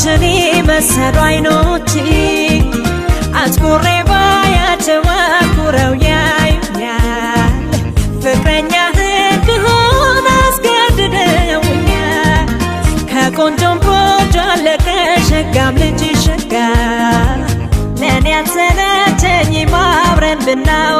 አንቺን መሰሉ አይኖቼ አትኩሬ ባያቸው አኩረው ያዩኛል ፍቅረኛ እንድሆን አስገድደውኛል ከቆንጆም ቆንጆ አለቀ ሸጋም ልጅ ሸጋ ለኔ አትሰለቸኝም አብረን ብናወራ